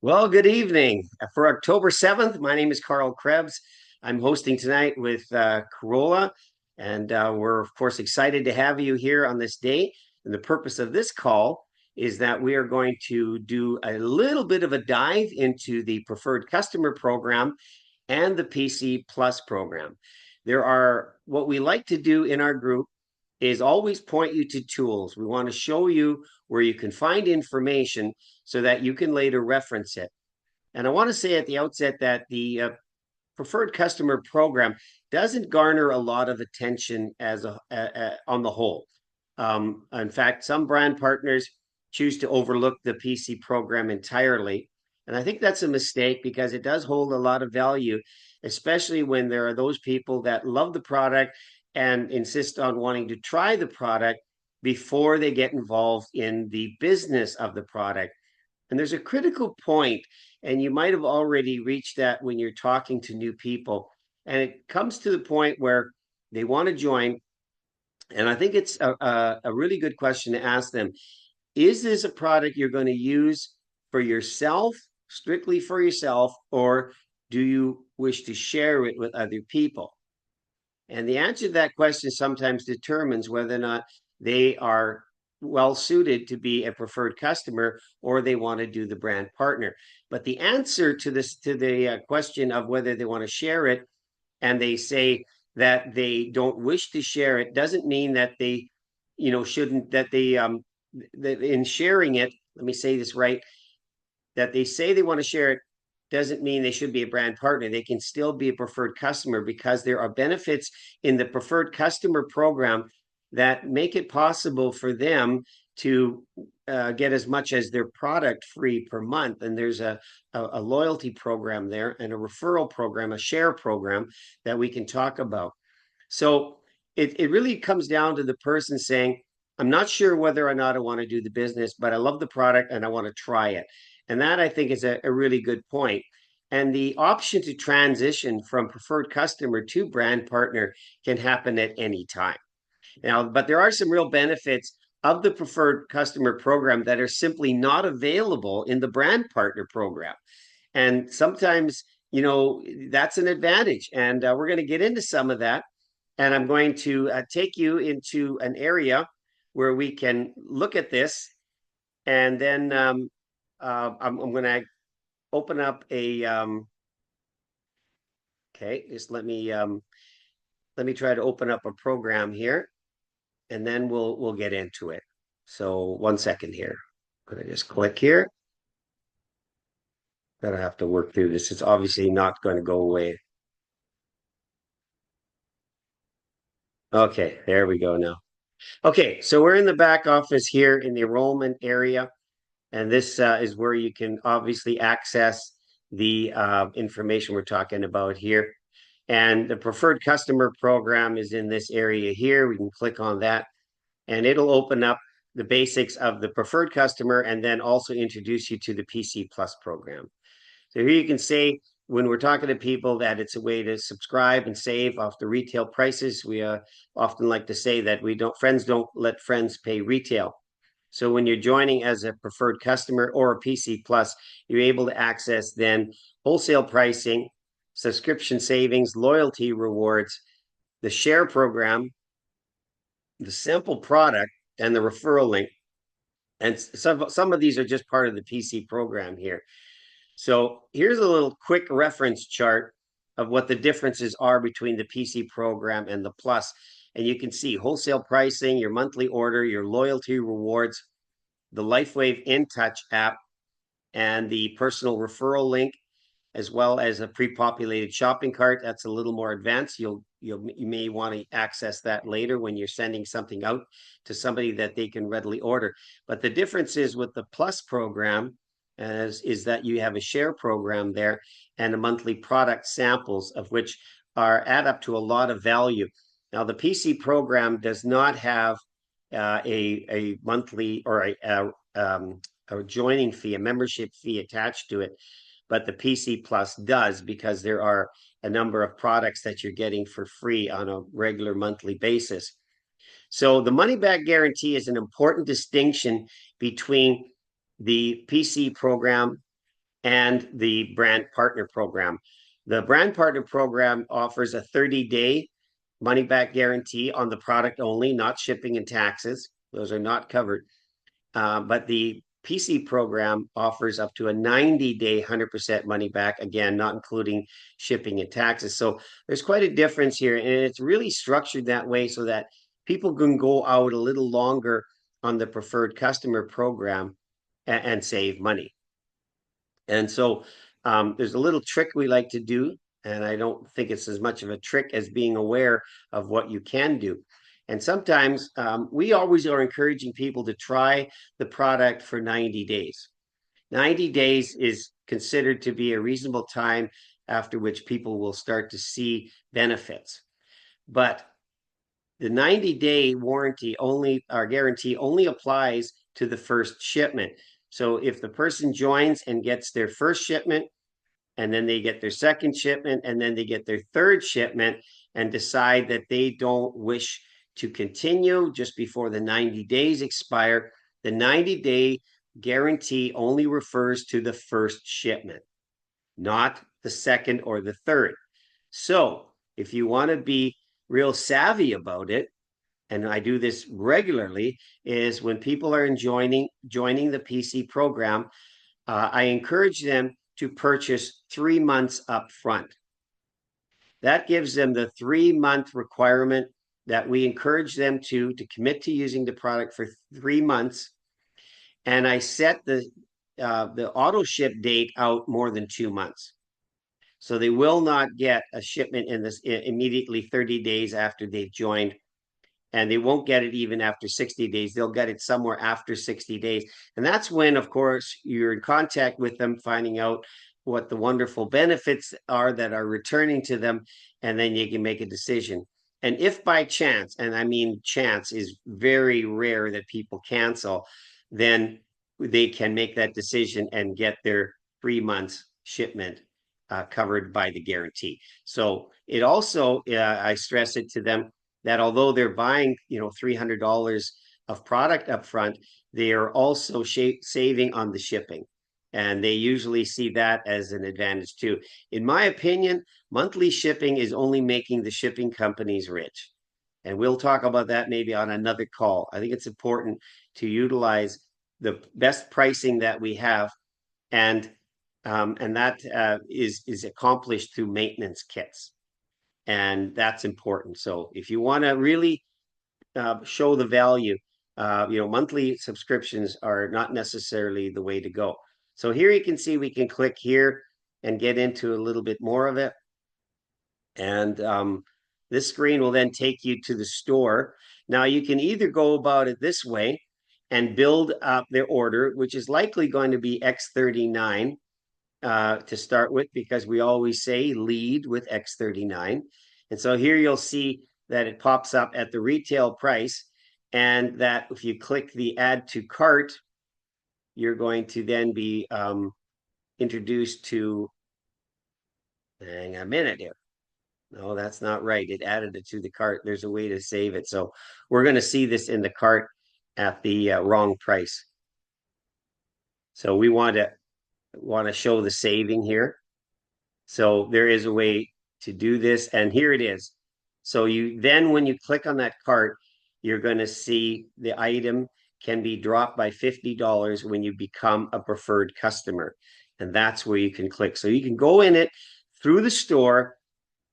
Well, good evening. For October 7th, my name is Karl Krebs. I'm hosting tonight with Corolla, and we're, of course, excited to have you here on this day. And the purpose of this call is that we are going to do a little bit of a dive into the Preferred Customer Program and the PC Plus program. What we like to do in our group is always point you to tools. We want to show you where you can find information so that you can later reference it. And I want to say at the outset that the preferred customer program doesn't garner a lot of attention on the whole. In fact, some brand partners choose to overlook the PC program entirely. And I think that's a mistake because it does hold a lot of value, especially when there are those people that love the product and insist on wanting to try the product before they get involved in the business of the product. And there's a critical point, and you might have already reached that when you're talking to new people. And it comes to the point where they want to join. And I think it's a really good question to ask them. Is this a product you're going to use for yourself, strictly for yourself, or do you wish to share it with other people? And the answer to that question sometimes determines whether or not they are well suited to be a preferred customer or they want to do the brand partner. But the answer to the question of whether they want to share it, and they say that they don't wish to share it, doesn't mean that they, shouldn't, that in sharing it, let me say this right, that they say they want to share it doesn't mean they should be a brand partner. They can still be a preferred customer because there are benefits in the preferred customer program that make it possible for them to get as much as their product free per month. And there's a loyalty program there and a referral program, a share program that we can talk about. So it really comes down to the person saying, I'm not sure whether or not I want to do the business, but I love the product and I want to try it. And that I think is a really good point. And the option to transition from preferred customer to brand partner can happen at any time. Now, but there are some real benefits of the preferred customer program that are simply not available in the brand partner program. And sometimes, that's an advantage. And we're going to get into some of that. And I'm going to take you into an area where we can look at this. And then I'm going to open up okay, just let me try to open up a program here, and then we'll get into it. So 1 second here. I'm going to just click here. Gonna have to work through this. It's obviously not going to go away. Okay, there we go now. Okay, so we're in the back office here in the enrollment area, and this is where you can obviously access the information we're talking about here. And the preferred customer program is in this area here. We can click on that, and it'll open up the basics of the preferred customer and then also introduce you to the PC Plus program. So here you can say, when we're talking to people, that it's a way to subscribe and save off the retail prices. We often like to say that friends don't let friends pay retail. So when you're joining as a preferred customer or a PC Plus, you're able to access then wholesale pricing, subscription savings, loyalty rewards, the share program, the sample product, and the referral link. And some of these are just part of the PC program here. So here's a little quick reference chart of what the differences are between the PC program and the Plus. And you can see wholesale pricing, your monthly order, your loyalty rewards, the Lifewave InTouch app, and the personal referral link, as well as a pre-populated shopping cart. That's a little more advanced. You may want to access that later when you're sending something out to somebody that they can readily order. But the difference is with the Plus program is that you have a share program there and a monthly product samples of which add up to a lot of value. Now, the PC program does not have a monthly or a joining fee, a membership fee attached to it, but the PC Plus does, because there are a number of products that you're getting for free on a regular monthly basis. So the money back guarantee is an important distinction between the PC program and the brand partner program. The brand partner program offers a 30-day money back guarantee on the product only, not shipping and taxes. Those are not covered. But the PC program offers up to a 90-day 100% money back, again, not including shipping and taxes. So there's quite a difference here. And it's really structured that way so that people can go out a little longer on the preferred customer program and save money. And so there's a little trick we like to do, and I don't think it's as much of a trick as being aware of what you can do. And sometimes we always are encouraging people to try the product for 90 days. 90 days is considered to be a reasonable time after which people will start to see benefits. But the 90-day warranty only, or guarantee, only applies to the first shipment. So if the person joins and gets their first shipment, and then they get their second shipment, and then they get their third shipment, and decide that they don't wish to continue just before the 90 days expire, the 90-day guarantee only refers to the first shipment, not the second or the third. So if you want to be real savvy about it, and I do this regularly, is when people are joining the PC program, I encourage them to purchase 3 months up front. That gives them the 3-month requirement that we encourage them to commit to using the product for 3 months. And I set the auto ship date out more than 2 months. So they will not get a shipment in this immediately 30 days after they've joined, and they won't get it even after 60 days. They'll get it somewhere after 60 days. And that's when, of course, you're in contact with them, finding out what the wonderful benefits are that are returning to them, and then you can make a decision. And if by chance, and I mean chance is very rare that people cancel, then they can make that decision and get their 3 months shipment covered by the guarantee. So it also, I stress it to them, that although they're buying, $300 of product up front, they are also saving on the shipping. And they usually see that as an advantage too. In my opinion, monthly shipping is only making the shipping companies rich. And we'll talk about that maybe on another call. I think it's important to utilize the best pricing that we have, and that is accomplished through maintenance kits. And that's important. So if you want to really show the value, monthly subscriptions are not necessarily the way to go. So here you can see we can click here and get into a little bit more of it. And this screen will then take you to the store. Now you can either go about it this way and build up their order, which is likely going to be X39 to start with, because we always say lead with X39. And so here you'll see that it pops up at the retail price, and that if you click the add to cart, you're going to then be introduced to, hang on a minute here. No, that's not right. It added it to the cart. There's a way to save it. So we're going to see this in the cart at the wrong price. So we want to show the saving here. So there is a way to do this, and here it is. So when you click on that cart, you're going to see the item can be dropped by $50 when you become a preferred customer. And that's where you can click. So you can go in it through the store,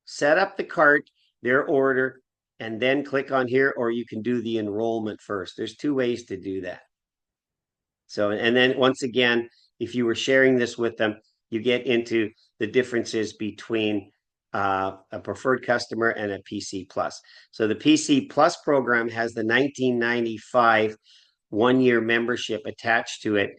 set up the cart, their order, and then click on here, or you can do the enrollment first. There's 2 ways to do that. So, and then once again, if you were sharing this with them, you get into the differences between a preferred customer and a PC Plus. So the PC Plus program has the $19.95 one-year membership attached to it.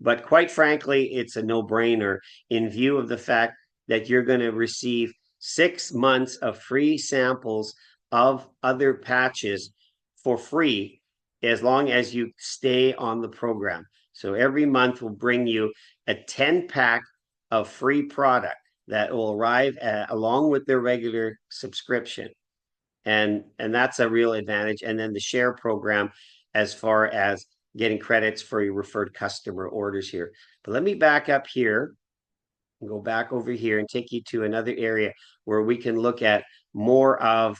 But quite frankly, it's a no-brainer in view of the fact that you're going to receive 6 months of free samples of other patches for free, as long as you stay on the program. So every month will bring you a 10-pack of free product that will arrive along with their regular subscription. And that's a real advantage. And then the share program, as far as getting credits for your referred customer orders here. But let me back up here. go back over here and take you to another area where we can look at more of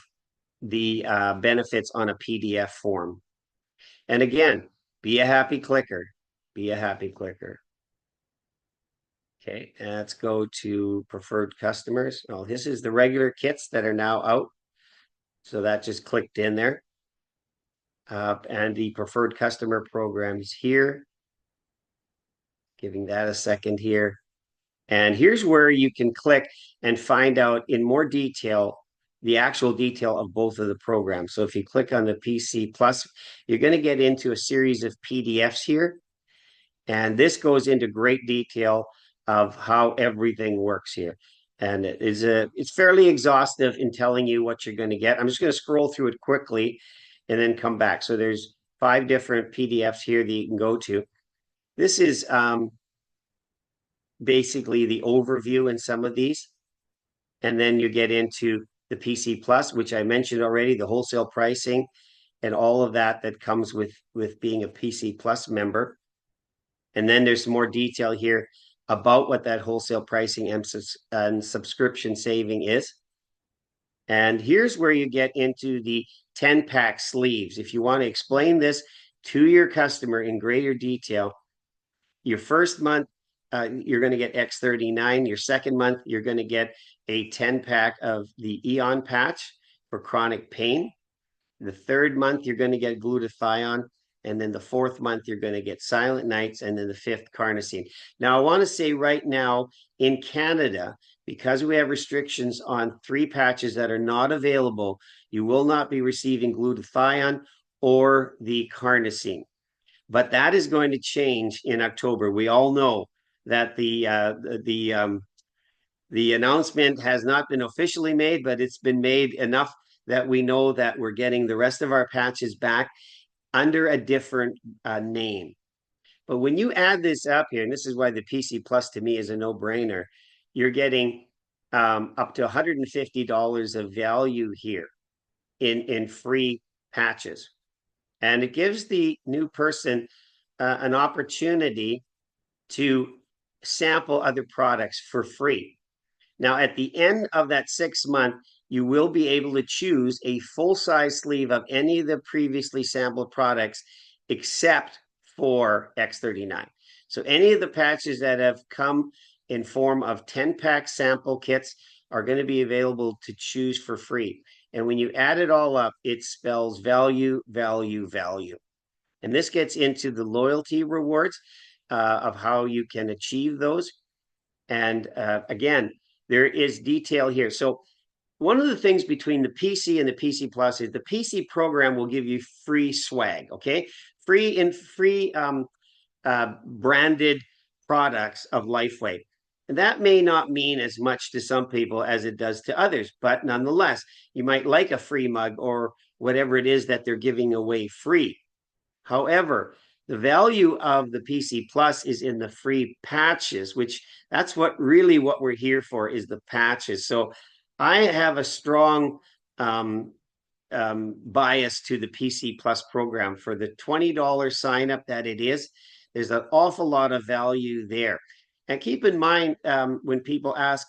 the benefits on a PDF form. And again, be a happy clicker. Be a happy clicker. Okay, and let's go to preferred customers. Oh, this is the regular kits that are now out. So that just clicked in there. And the preferred customer programs here. Giving that a second here. And here's where you can click and find out in more detail the actual detail of both of the programs. So if you click on the PC Plus, you're going to get into a series of PDFs here. And this goes into great detail of how everything works here. And it's fairly exhaustive in telling you what you're going to get. I'm just going to scroll through it quickly and then come back. So there's 5 different PDFs here that you can go to. This is basically the overview in some of these. And then you get into the PC Plus, which I mentioned already, the wholesale pricing and all of that comes with being a PC Plus member. And then there's some more detail here about what that wholesale pricing and subscription saving is. And here's where you get into the 10-pack sleeves. If you want to explain this to your customer in greater detail, your first month, you're going to get X39. Your second month, you're going to get a 10-pack of the Eon patch for chronic pain. The third month, you're going to get glutathione. And then the fourth month, you're going to get Silent Nights. And then the fifth, carnosine. Now, I want to say right now in Canada, because we have restrictions on 3 patches that are not available, you will not be receiving glutathione or the carnosine. But that is going to change in October. We all know that the announcement has not been officially made, but it's been made enough that we know that we're getting the rest of our patches back under a different name. But when you add this up here, and this is why the PC Plus to me is a no-brainer, you're getting up to $150 of value here in free patches. And it gives the new person an opportunity to sample other products for free. Now, at the end of that 6 month, you will be able to choose a full-size sleeve of any of the previously sampled products except for X39. So any of the patches that have come in form of 10-pack sample kits are going to be available to choose for free. And when you add it all up, it spells value, value, value. And this gets into the loyalty rewards of how you can achieve those. And again, there is detail here. So one of the things between the PC and the PC Plus is the PC program will give you free swag, okay? Free branded products of Lifewave. And that may not mean as much to some people as it does to others, but nonetheless, you might like a free mug or whatever it is that they're giving away free. However, the value of the PC Plus is in the free patches, which that's what we're here for, is the patches. So I have a strong bias to the PC Plus program. For the $20 sign up that it is, there's an awful lot of value there. And keep in mind when people ask,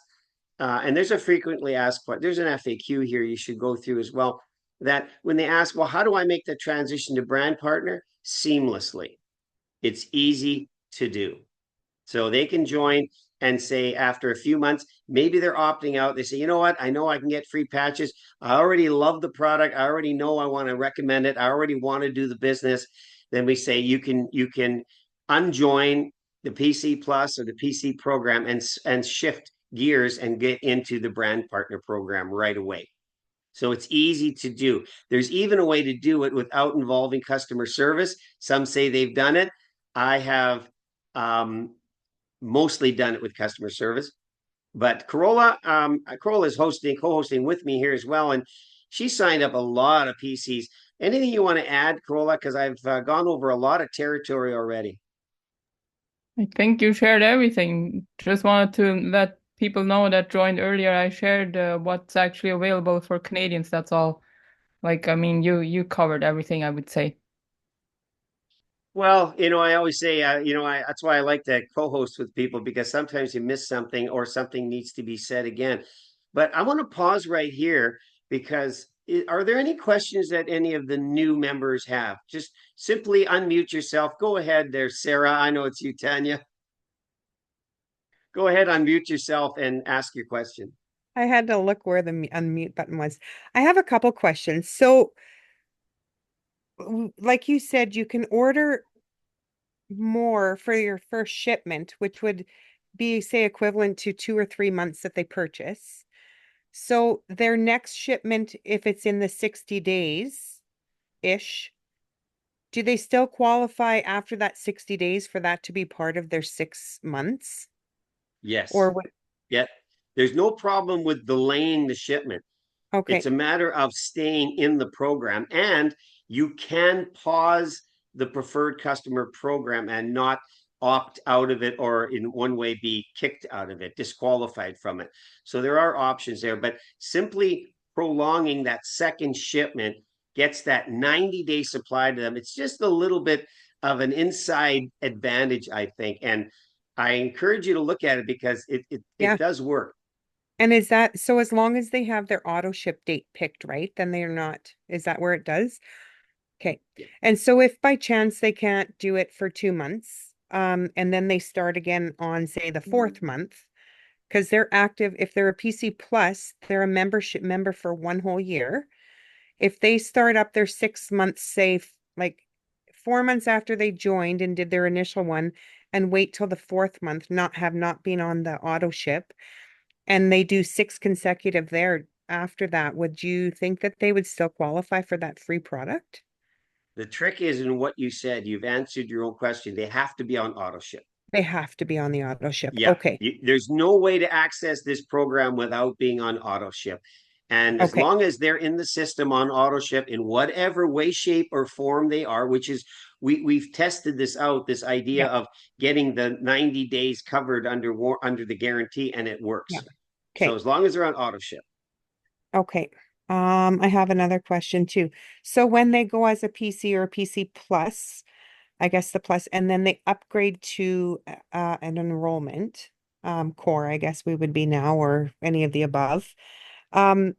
and there's a frequently asked, there's an FAQ here you should go through as well, that when they ask, well, how do I make the transition to brand partner? Seamlessly. It's easy to do. So they can join and say after a few months, maybe they're opting out. They say, you know what? I know I can get free patches. I already love the product. I already know I want to recommend it. I already want to do the business. Then we say you can unjoin the PC Plus or the PC program and shift gears and get into the brand partner program right away. So it's easy to do. There's even a way to do it without involving customer service. Some say they've done it. I have mostly done it with customer service. But Corolla is co-hosting with me here as well. And she signed up a lot of PCs. Anything you want to add, Corolla? Because I've gone over a lot of territory already. I think you shared everything. Just wanted to let people know that joined earlier. I shared what's actually available for Canadians. That's all. Like, I mean, you covered everything, I would say. Well, I always say, that's why I like to co-host with people because sometimes you miss something or something needs to be said again. But I want to pause right here because are there any questions that any of the new members have? Just simply unmute yourself. Go ahead there, Sarah. I know it's you, Tanya. Go ahead, unmute yourself and ask your question. I had to look where the unmute button was. I have a couple questions. So, like you said, you can order more for your first shipment, which would be, say, equivalent to 2 or 3 months that they purchase. So, their next shipment, if it's in the 60 days-ish, do they still qualify after that 60 days for that to be part of their 6 months? Yes. Or what? Yeah. There's no problem with delaying the shipment. It's Okay. a matter of staying in the program, and you can pause the preferred customer program and not opt out of it or in one way be kicked out of it, disqualified from it. So there are options there, but simply prolonging that second shipment gets that 90-day supply to them. It's just a little bit of an inside advantage, I think. And I encourage you to look at it because it Yeah. does work. And is that so as long as they have their auto ship date picked, right? Then they're not, is that where it does? Okay. Yeah. And so if by chance they can't do it for 2 months, and then they start again on, say, the fourth month, because they're active, if they're a PC Plus, they're a membership member for 1 whole year. If they start up their 6 months, say, like 4 months after they joined and did their initial one, and wait till the fourth month, not been on the auto ship, and they do 6 consecutive there after that, would you think that they would still qualify for that free product? The trick is in what you said. You've answered your own question. They have to be on auto ship. They have to be on the auto ship. Yeah, Okay. there's no way to access this program without being on auto ship. And as Okay. long as they're in the system on auto ship in whatever way, shape, or form they are, which is we've tested this out, this idea Yeah. of getting the 90 days covered under the guarantee, and it Yeah. works. So Okay. as long as they're on auto ship. Okay. I have another question too. So when they go as a PC or a PC Plus, I guess the plus, and then they upgrade to an enrollment, core, I guess we would be now, or any of the above. Um,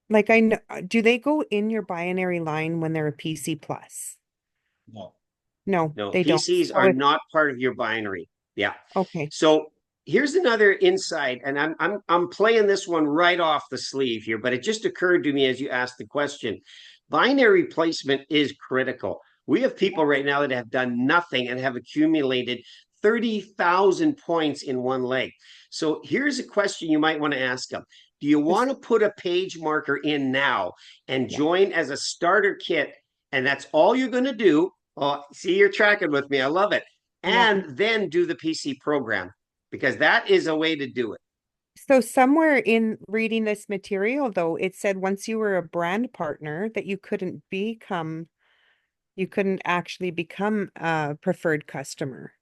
like I know, do they go in your binary line when they're a PC Plus? No. No, No, they don't. PCs So are if, not part of your binary. Yeah. okay. So here's another insight, and I'm playing this one right off the sleeve here, but it just occurred to me as you asked the question. Binary placement is critical. We have people right now that have done nothing and have accumulated 30,000 points in one leg. So here's a question you might want to ask them. Do you want to put a page marker in now and Yeah. join as a starter kit? And that's all you're going to do. Oh, see, you're tracking with me. I love it. Yeah. And then do the PC program because that is a way to do it. So somewhere in reading this material, though, it said once you were a brand partner that you couldn't actually become a preferred customer.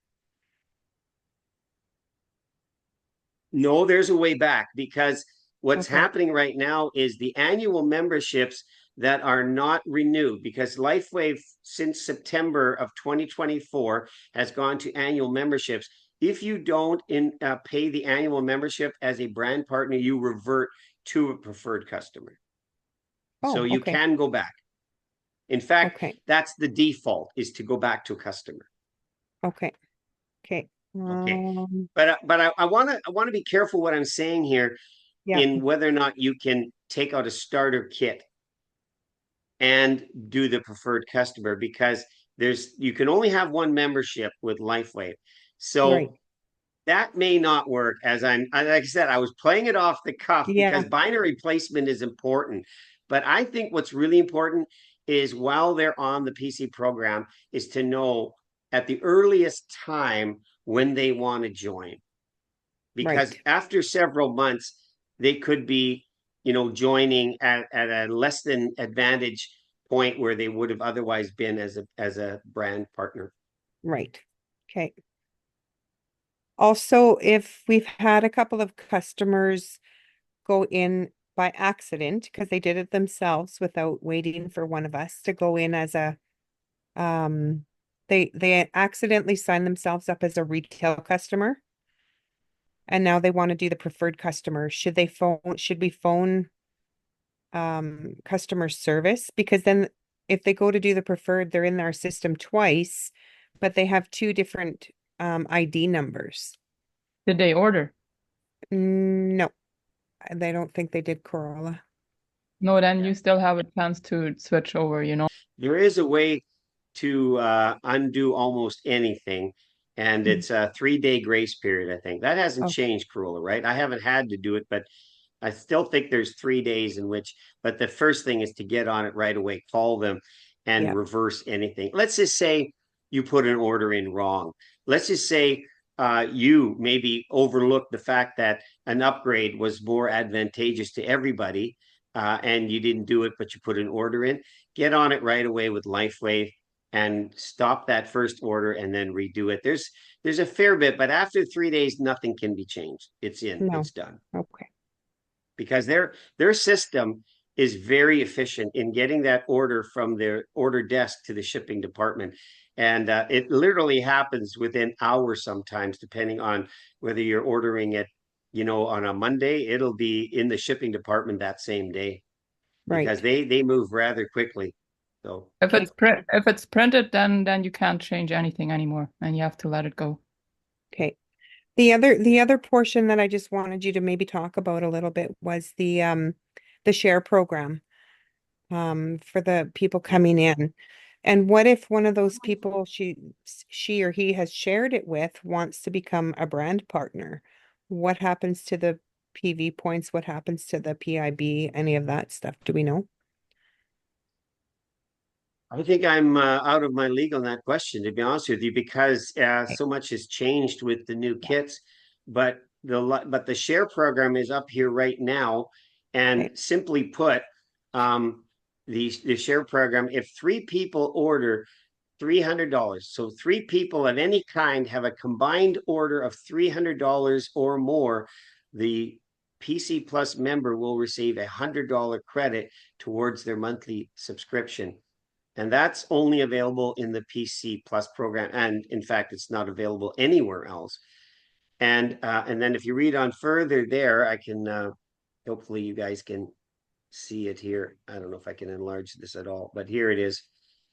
No, there's a way back because what's Okay. happening right now is the annual memberships that are not renewed because Lifewave since September of 2024 has gone to annual memberships. If you don't pay the annual membership as a brand partner, you revert to a preferred customer. So Oh, you okay. can go back. In fact, Okay. that's the default is to go back to a customer. Okay. Okay. Okay. But I want to be careful what I'm saying here Yeah, in whether or not you can take out a starter kit and do the preferred customer because you can only have one membership with Lifewave. right. So that may not work like I said, I was playing it off the cuff Yeah, because binary placement is important. But I think what's really important is while they're on the PC program is to know at the earliest time when they want to join. Because right. after several months, they could be, joining at a less than advantage point where they would have otherwise been as a brand partner. Right. Okay. Also, if we've had a couple of customers go in by accident because they did it themselves without waiting for one of us to go in as a They accidentally signed themselves up as a retail customer, and now they want to do the preferred customer. Should we phone customer service? Because then if they go to do the preferred, they're in our system twice, but they have two different ID numbers. Did they order? No, they don't think they did Corolla. No, then you still have a chance to switch over, you know. There is a way to undo almost anything, and Mhm. it's a 3-day grace period. I think that hasn't Oh, changed, Corolla, right? I haven't had to do it, but I still think there's 3 days in which, but the first thing is to get on it right away, call them and yeah, reverse anything. Let's just say you put an order in wrong. Let's just say you maybe overlooked the fact that an upgrade was more advantageous to everybody, and you didn't do it, but you put an order in. Get on it right away with Lifewave and stop that first order and then redo it. There's a fair bit, but after 3 days, nothing can be changed. It's in, no. it's done, Okay. because their system is very efficient in getting that order from their order desk to the shipping department. And it literally happens within hours sometimes, depending on whether you're ordering it, on a Monday. It'll be in the shipping department that same day, because Right. they move rather quickly. So If Okay. if it's printed, then you can't change anything anymore, and you have to let it go. Okay. The other portion that I just wanted you to maybe talk about a little bit was the share program for the people coming in. And what if one of those people she or he has shared it with wants to become a brand partner? What happens to the PV points? What happens to the PIB? Any of that stuff? Do we know? I think I'm out of my league on that question, to be honest with you, because Okay. so much has changed with the new Yeah. kits. But the share program is up here right now, Okay. and simply put, the share program, if 3 people order $300, so 3 people of any kind have a combined order of $300 or more, the PC Plus member will receive $100 credit towards their monthly subscription. And that's only available in the PC Plus program. And in fact, it's not available anywhere else. And then if you read on further there, I can hopefully you guys can see it here. I don't know if I can enlarge this at all, but here it is.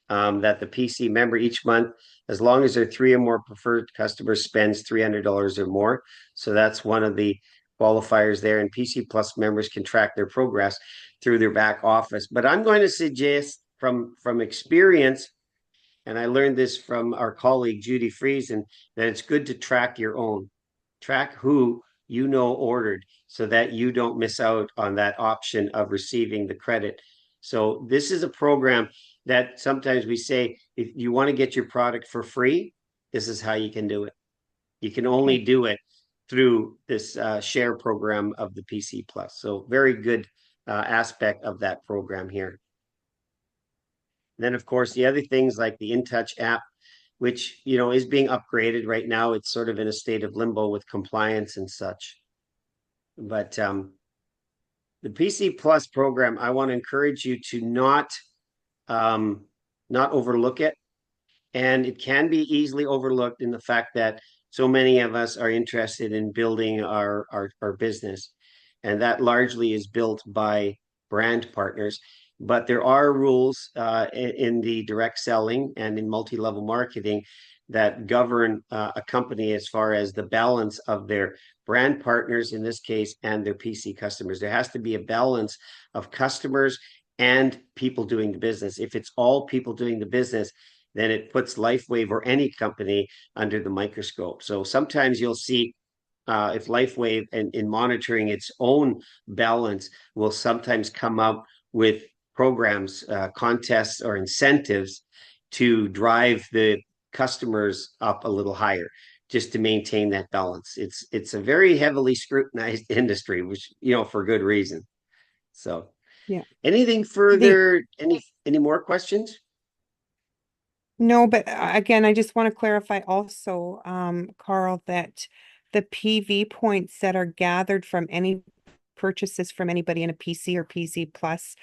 That the PC member each month, as long as their 3 or more preferred customers, spends $300 or more. So that's one of the qualifiers there. And PC Plus members can track their progress through their back office. But I'm going to suggest from experience, and I learned this from our colleague Judy Friesen, that it's good to track your own. Track who ordered, so that you don't miss out on that option of receiving the credit. So this is a program that sometimes we say, if you want to get your product for free, this is how you can do it. You can only Okay. do it through this share program of the PC Plus. So very good aspect of that program here. Then, of course, the other things like the InTouch app, which is being upgraded right now. It's sort of in a state of limbo with compliance and such. But the PC Plus program, I want to encourage you to not overlook it. And it can be easily overlooked in the fact that so many of us are interested in building our business. And that largely is built by brand partners. But there are rules in the direct selling and in multi-level marketing that govern a company as far as the balance of their brand partners, in this case, and their PC customers. There has to be a balance of customers and people doing the business. If it's all people doing the business, then it puts Lifewave or any company under the microscope. So sometimes you'll see if Lifewave, in monitoring its own balance, will sometimes come up with programs, contests, or incentives to drive the customers up a little higher, just to maintain that balance. It's a very heavily scrutinized industry, which for good reason. So, Yeah. anything The further? Any more questions? No, but again, I just want to clarify also, Carl, that the PV points that are gathered from any purchases from anybody in a PC or PC Plus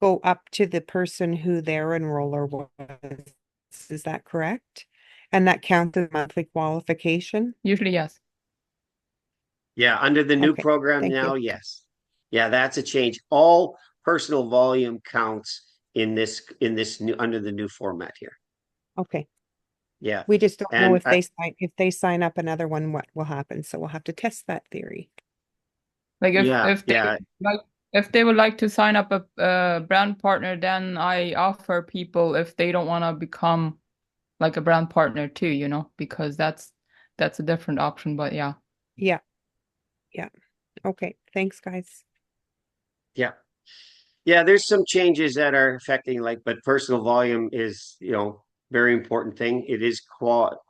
go up to the person who their enroller was. Is that correct? And that counts as monthly qualification? Usually, yes. Yeah, under the new Okay, program thank now, you. yes. Yeah, that's a change. All personal volume counts in this new under the new format here. Okay. Yeah. We just don't know And if they sign up another one, what will happen. So we'll have to test that theory. Like yeah, if they yeah. like if they would like to sign up a brand partner, then I offer people if they don't want to become like a brand partner too, you know, because that's a different option. But yeah. Yeah. Yeah. Okay. Thanks, guys. Yeah. Yeah, there's some changes that are affecting but personal volume is, very important thing. It is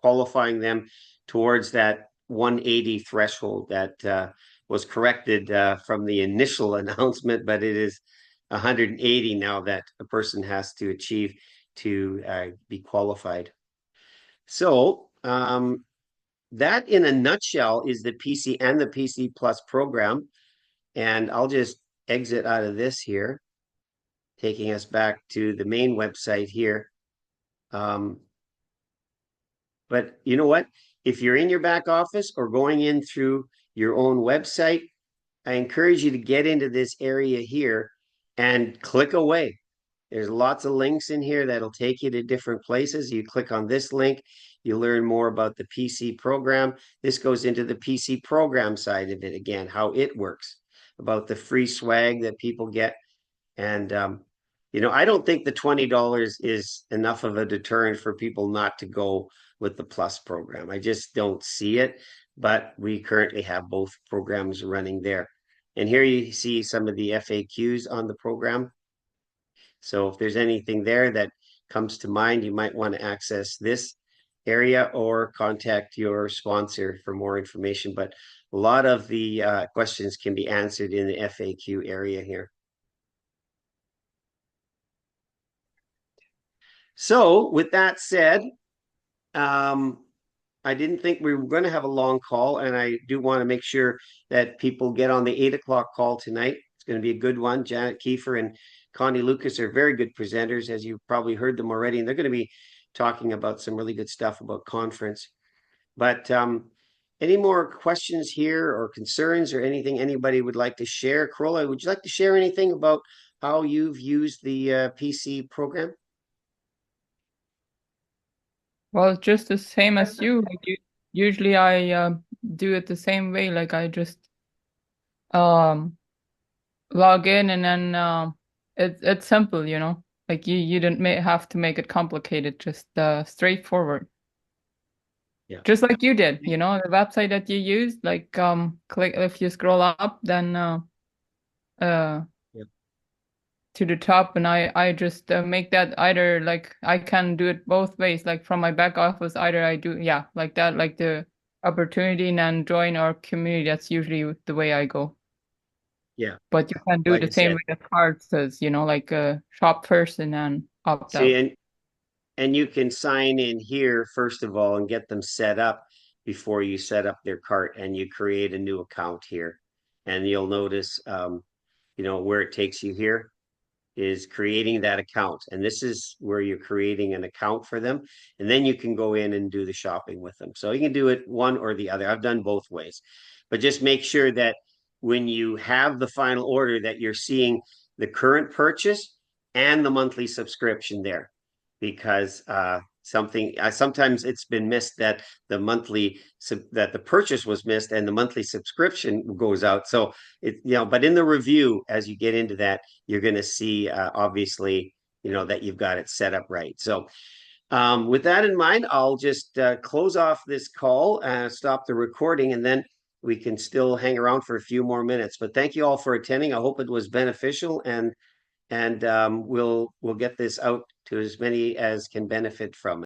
qualifying them towards that 180 threshold that was corrected from the initial announcement, but it is 180 now that a person has to achieve to be qualified. So that in a nutshell is the PC and the PC Plus program. And I'll just exit out of this here, taking us back to the main website here. But you know what? If you're in your back office or going in through your own website, I encourage you to get into this area here and click away. There's lots of links in here that'll take you to different places. You click on this link, you learn more about the PC program. This goes into the PC program side of it again, how it works, about the free swag that people get. And I don't think the $20 is enough of a deterrent for people not to go with the Plus program. I just don't see it, but we currently have both programs running there. And here you see some of the FAQs on the program. So if there's anything there that comes to mind, you might want to access this area or contact your sponsor for more information. But a lot of the questions can be answered in the FAQ area here. So with that said, I didn't think we were going to have a long call, and I do want to make sure that people get on the 8 o'clock call tonight. It's going to be a good one. Janet Kiefer and Connie Lucas are very good presenters, as you've probably heard them already, and they're going to be talking about some really good stuff about conference. But any more questions here or concerns or anything anybody would like to share? Carola, would you like to share anything about how you've used the PC program? Well, just the same as you. Like usually I do it the same way. Like I just um log in and then it's simple, you know. Like you didn't have to make it complicated, just straightforward. Yeah. Just like you did, you know, the website that you used, like click if you scroll up then uh Yep. to the top, and I just make that either like I can do it both ways, like from my back office, either I do like that, like the opportunity and then join our community. That's usually the way I go. Yeah. But you can do Like the I same said, way the card says, you know, like shop first and then opt see, out. and you can sign in here first of all and get them set up before you set up their cart, and you create a new account here. And you'll notice where it takes you here is creating that account. And this is where you're creating an account for them. And then you can go in and do the shopping with them. So you can do it one or the other. I've done both ways. But just make sure that when you have the final order that you're seeing the current purchase and the monthly subscription there. Because sometimes it's been missed that the purchase was missed and the monthly subscription goes out. So but in the review, as you get into that, you're going to see obviously that you've got it set up right. So with that in mind, I'll just close off this call, stop the recording, and then we can still hang around for a few more minutes. But thank you all for attending. I hope it was beneficial, and we'll get this out to as many as can benefit from it.